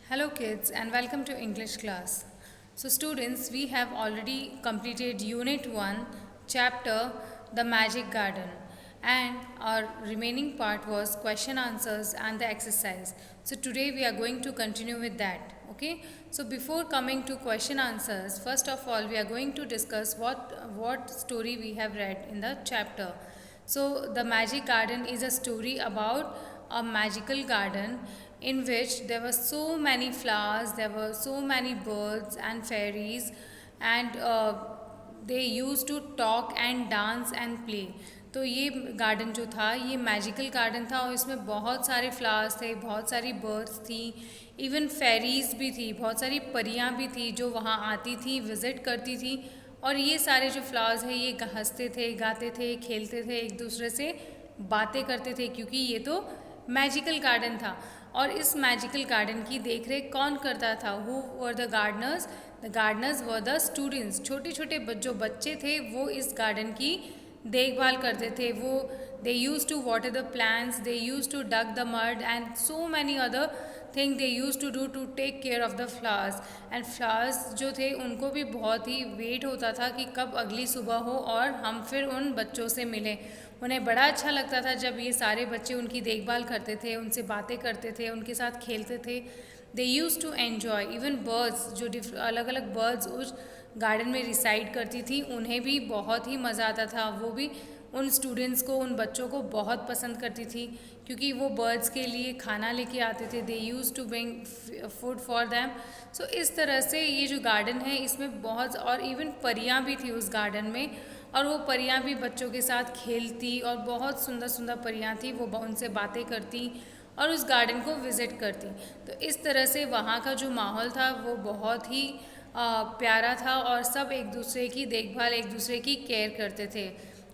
Hello kids and welcome to English class. So students, we have already completed unit 1 chapter The Magic Garden, and our remaining part was question answers and the exercise. So today we are going to continue with that. Okay? So before coming to question answers, first of all we are going to discuss what story we have read in the chapter. So, The Magic Garden is a story about a magical garden in which there were so many flowers, there were so many birds and fairies, and they used to talk and dance and play. तो ये garden जो था ये magical garden था और इसमें बहुत सारे फ्लावर्स थे, बहुत सारी बर्ड्स थी, इवन फेरीज भी थी, बहुत सारी परियां भी थी जो वहाँ आती थी, विज़िट करती थी। और ये सारे जो फ्लावर्स हैं ये हंसते थे, गाते थे, खेलते थे, एक दूसरे से बातें करते थे, क्योंकि ये तो मैजिकल गार्डन था। और इस मैजिकल गार्डन की देखरेख कौन करता था? Who were the Gardner's? The Gardner's were the students. छोटे छोटे जो बच्चे थे वो इस गार्डन की देखभाल करते थे। वो they use to water the plants, they use to dug the mud and so many other thing they use to do to take care of the flowers. And flowers जो थे उनको भी बहुत ही वेट होता था कि कब अगली सुबह हो और हम फिर उन बच्चों से मिलें। उन्हें बड़ा अच्छा लगता था जब ये सारे बच्चे उनकी देखभाल करते थे, उनसे बातें करते थे, उनके साथ खेलते थे। They use to enjoy. Even birds जो अलग अलग बर्ड्स उस गार्डन में रिसाइड करती थी उन्हें भी बहुत ही मज़ा आता था। वो भी उन स्टूडेंट्स को, उन बच्चों को बहुत पसंद करती थी, क्योंकि वो बर्ड्स के लिए खाना लेके आते थे। They use to bring food for them. So इस तरह से ये जो गार्डन है इसमें बहुत, और इवन परियां भी थी उस गार्डन में, और वो परियां भी बच्चों के साथ खेलती और बहुत सुंदर सुंदर परियां थी। वो उनसे बातें करती और उस गार्डन को विज़िट करती। तो इस तरह से वहाँ का जो माहौल था वो बहुत ही प्यारा था और सब एक दूसरे की देखभाल, एक दूसरे की केयर करते थे।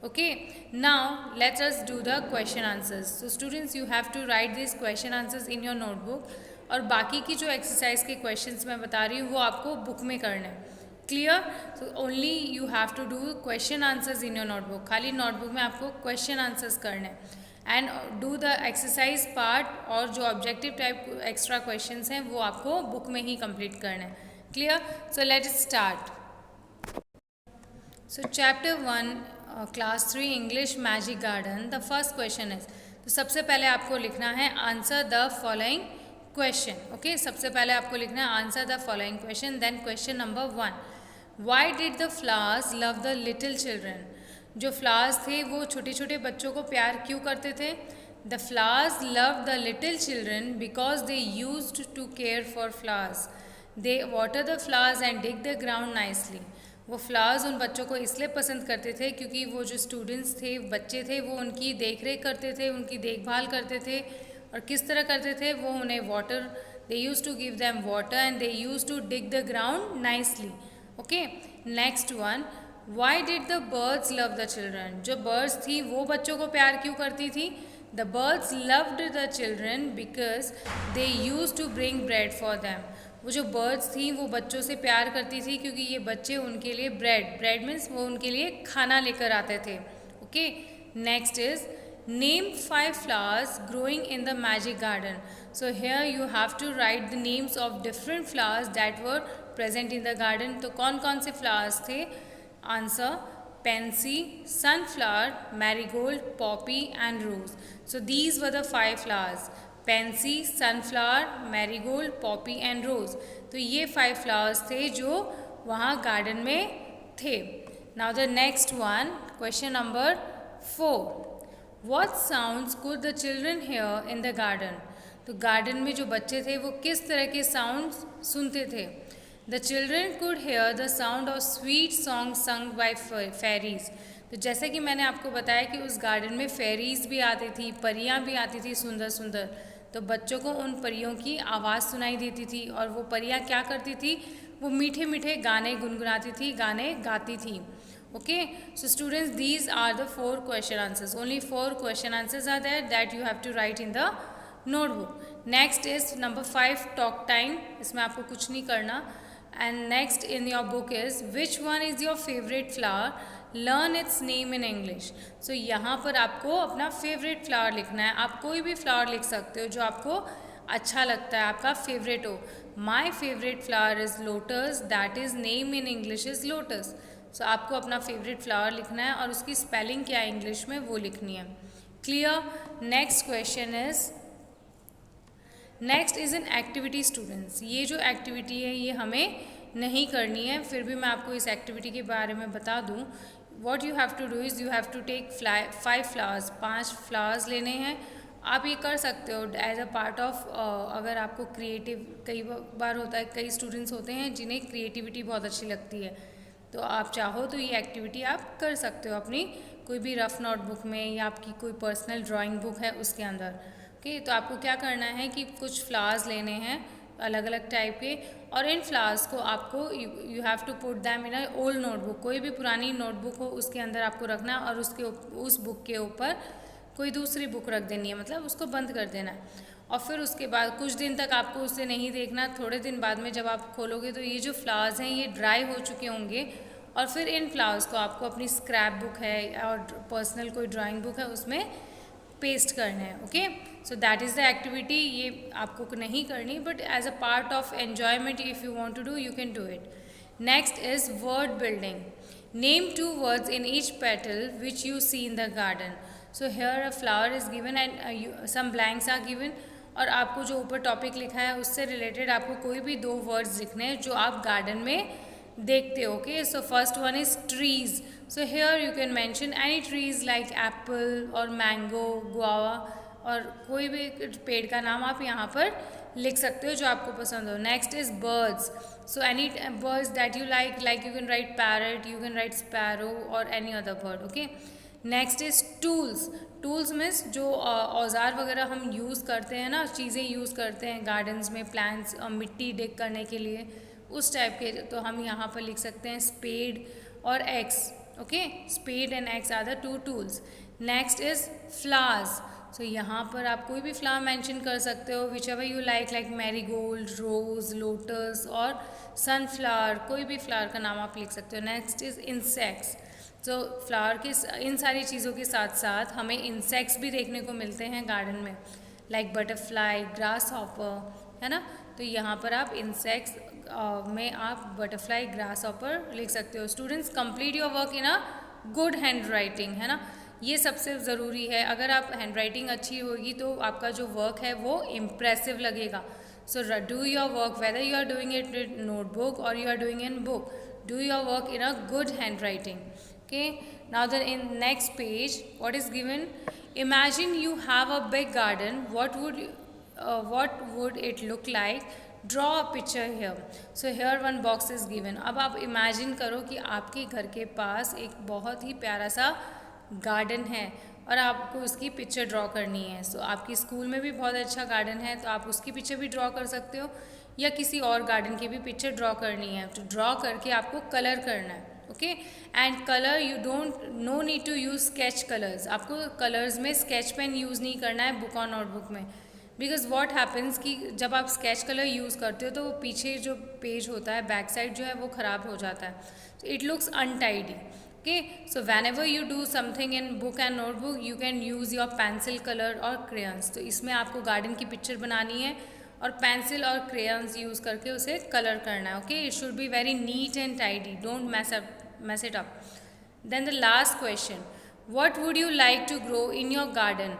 Okay, now let's us do the question answers. So students, you have to write this question answers in your notebook, और बाकी की जो एक्सरसाइज के क्वेश्चंस मैं बता रही हूँ वो आपको बुक में करना है। Clear? So only you have to do question answers in your notebook. खाली नोटबुक में आपको क्वेश्चन आंसर्स करने हैं, and do the exercise part, और जो ऑब्जेक्टिव टाइप एक्स्ट्रा क्वेश्चंस हैं वो आपको बुक में ही कंप्लीट करना है। Clear? So let's start. So chapter 1 class 3 English magic garden. The first question is, तो सबसे पहले आपको लिखना है answer the following question. Okay, सबसे पहले आपको लिखना है answer the following question. Then question number 1, why did the flowers love the little children? जो फ्लावर्स थे वो छोटे छोटे बच्चों को प्यार क्यों करते थे? The flowers love the little children because they used to care for flowers. They water the flowers and dig the ground nicely. वो फ्लावर्स उन बच्चों को इसलिए पसंद करते थे क्योंकि वो जो स्टूडेंट्स थे, बच्चे थे, वो उनकी देख रेख करते थे, उनकी देखभाल करते थे। और किस तरह करते थे? वो उन्हें water, they use to give them water and they use to dig the ground nicely. Okay, next one, why did the birds love the children? जो बर्ड्स थी वो बच्चों को प्यार क्यों करती थी? The birds loved the children because they use to bring bread for them. वो जो बर्ड्स थी वो बच्चों से प्यार करती थी क्योंकि ये बच्चे उनके लिए ब्रेड मीन्स वो उनके लिए खाना लेकर आते थे। Okay, next is, name 5 flowers growing in the magic garden. So here you have to write the names of different flowers that were present in the garden. तो कौन कौन से flowers थे? Answer, pansy, sunflower, marigold, poppy and rose. So these were the 5 flowers. Pansy, sunflower, marigold, poppy and rose. तो ये 5 flowers थे जो वहाँ गार्डन में थे। Now the next one, question number 4, what sounds could the children here in the garden? तो garden में जो बच्चे थे वो किस तरह के साउंड्स सुनते थे? The children could hear the sound of sweet song sung by fairies. तो जैसे कि मैंने आपको बताया कि उस गार्डन में फेरीज भी आती थी, परियां भी आती थी सुंदर सुंदर। तो बच्चों को उन परियों की आवाज़ सुनाई देती थी, और वो परियां क्या करती थी? वो मीठे मीठे गाने गुनगुनाती थी, गाने गाती थी। Okay, so students, these are the 4 question answers. Only 4 question answers are there that you have to write in the notebook. Next is number 5, talk time. इसमें आपको कुछ नहीं करना। And next in your book is, which one is your favourite flower? Learn its name in English. So यहाँ पर आपको अपना favourite flower लिखना है। आप कोई भी फ्लावर लिख सकते हो जो आपको अच्छा लगता है, आपका फेवरेट हो. My favourite flower is lotus, that is name in English is lotus. So आपको अपना फेवरेट फ्लावर लिखना है और उसकी स्पेलिंग क्या है इंग्लिश में वो लिखनी है. Clear. Next question is, next is an activity students. ये जो एक्टिविटी है ये हमें नहीं करनी है, फिर भी मैं आपको इस एक्टिविटी के बारे में बता दूँ. What you have to do is you have to take 5 flowers, 5 flowers लेने हैं. आप ये कर सकते हो एज अ पार्ट ऑफ, अगर आपको क्रिएटिव, कई बार होता है कई स्टूडेंट्स होते हैं जिन्हें क्रिएटिविटी बहुत अच्छी लगती है, तो आप चाहो तो ये एक्टिविटी आप कर सकते हो अपनी कोई भी रफ नोटबुक में या आपकी कोई पर्सनल ड्राइंग बुक है उसके अंदर. ओके, तो आपको क्या करना है कि कुछ फ्लावर्स लेने हैं अलग अलग टाइप के, और इन फ्लावर्स को आपको you have to put them in a old notebook. कोई भी पुरानी नोटबुक हो उसके अंदर आपको रखना है और उस बुक के ऊपर कोई दूसरी बुक रख देनी है, मतलब उसको बंद कर देना है. और फिर उसके बाद कुछ दिन तक आपको उसे नहीं देखना. थोड़े दिन बाद में जब आप खोलोगे तो ये जो फ्लावर्स हैं ये ड्राई हो चुके होंगे, और फिर इन फ्लावर्स को आपको अपनी स्क्रैप बुक है और पर्सनल कोई ड्राइंग बुक है उसमें पेस्ट करना है. Okay, so that is the activity. ये आपको नहीं करनी, but as a part of enjoyment if you want to do you can do it. Next is word building. Name 2 words in each petal which you see in the garden. So here a flower is given and some blanks are given, और आपको जो ऊपर topic लिखा है उससे related आपको कोई भी 2 वर्ड्स लिखने हैं जो आप गार्डन में देखते हो. Okay, so first one is trees. So here you can mention any trees like Apple और मैंगो, गुआवा, और कोई भी पेड़ का नाम आप यहाँ पर लिख सकते हो जो आपको पसंद हो. Next is birds. So any birds that you like you can write parrot, you can write sparrow और any other bird. Okay, next is tools. Tools means जो औजार वगैरह हम यूज़ करते हैं ना, चीज़ें यूज़ करते हैं गार्डन्स में, प्लांट्स मिट्टी डिग करने के लिए, उस टाइप के. तो हम यहाँ पर लिख सकते हैं स्पेड और axe. Okay, spade and axe are the 2 tools. Next is flowers. So यहाँ पर आप कोई भी फ्लावर मेंशन कर सकते हो whichever you like marigold, rose, lotus और सनफ्लावर, कोई भी फ्लावर का नाम आप लिख सकते हो. Next is insects. तो फ्लावर के इन सारी चीज़ों के साथ साथ हमें इंसेक्ट्स भी देखने को मिलते हैं गार्डन में, लाइक बटरफ्लाई, ग्रास हॉपर, है ना. तो यहाँ पर आप इंसेक्ट्स में आप बटरफ्लाई, ग्रास हॉपर लिख सकते हो. Students, complete your work in a good hand writing, है ना. ये सबसे ज़रूरी है. अगर आप हैंड राइटिंग अच्छी होगी तो आपका जो वर्क है वो इम्प्रेसिव लगेगा. So do your work whether you are doing it in notebook और you are doing in book, do your work in a good handwriting. Okay, now the in next page what is given, imagine you have a big garden, what would it look like, draw a picture here. So here one box is given. अब आप imagine करो कि आपके घर के पास एक बहुत ही प्यारा सा गार्डन है और आपको उसकी पिक्चर ड्रॉ करनी है. सो आपकी स्कूल में भी बहुत अच्छा गार्डन है तो आप उसकी पिक्चर भी ड्रॉ कर सकते हो, या किसी और गार्डन की भी पिक्चर ड्रॉ करनी है. तो ड्रॉ करके आपको कलर करना है. Okay, and colour you don't, no need to use sketch colours. आपको कलर्स में स्केच पेन यूज़ नहीं करना है बुक और नोटबुक में, बिकॉज वॉट हैपन्स कि जब आप स्केच कलर यूज़ करते हो तो वो पीछे जो पेज होता है, बैक साइड जो है वो ख़राब हो जाता है. So it looks untidy. Okay, so whenever you do something in book and notebook, you can use your pencil color or crayons. तो इसमें आपको गार्डन की पिक्चर बनानी है और पेंसिल और crayons यूज़ करके उसे कलर करना है. Okay, it should be very neat and tidy, don't mess it up. Then the last question, what would you like to grow in your garden?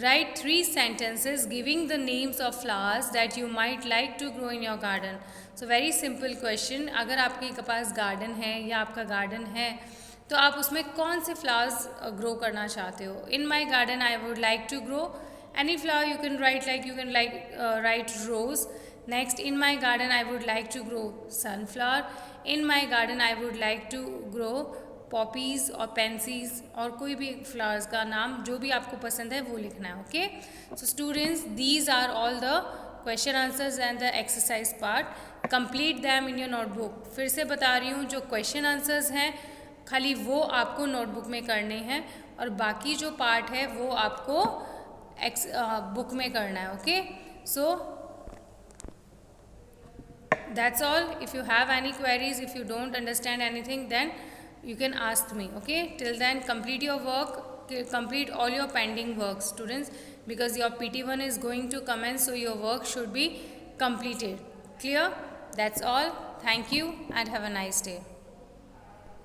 Write 3 sentences giving the names of flowers that you might like to grow in your garden. So very simple question. अगर आपके पास garden है या आपका garden है तो आप उसमें कौन से फ्लावर्स ग्रो करना चाहते हो. In my garden I would like to grow any flower. You can write rose. Next, in my garden I would like to grow sunflower. In my garden I would like to grow poppies और pansies, और कोई भी flowers का नाम जो भी आपको पसंद है वो लिखना है. Okay, so students, these are all the question answers and the exercise part. Complete them in your notebook. फिर से बता रही हूँ, जो क्वेश्चन आंसर्स हैं खाली वो आपको नोटबुक में करने हैं और बाकी जो पार्ट है वो आपको बुक में करना है. Okay, so that's all. If you have any queries, if you don't understand anything, then you can ask me. Okay, till then complete your work, complete all your pending work. Students, because your PT1 is going to commence, so your work should be completed. Clear? That's all. Thank you and have a nice day.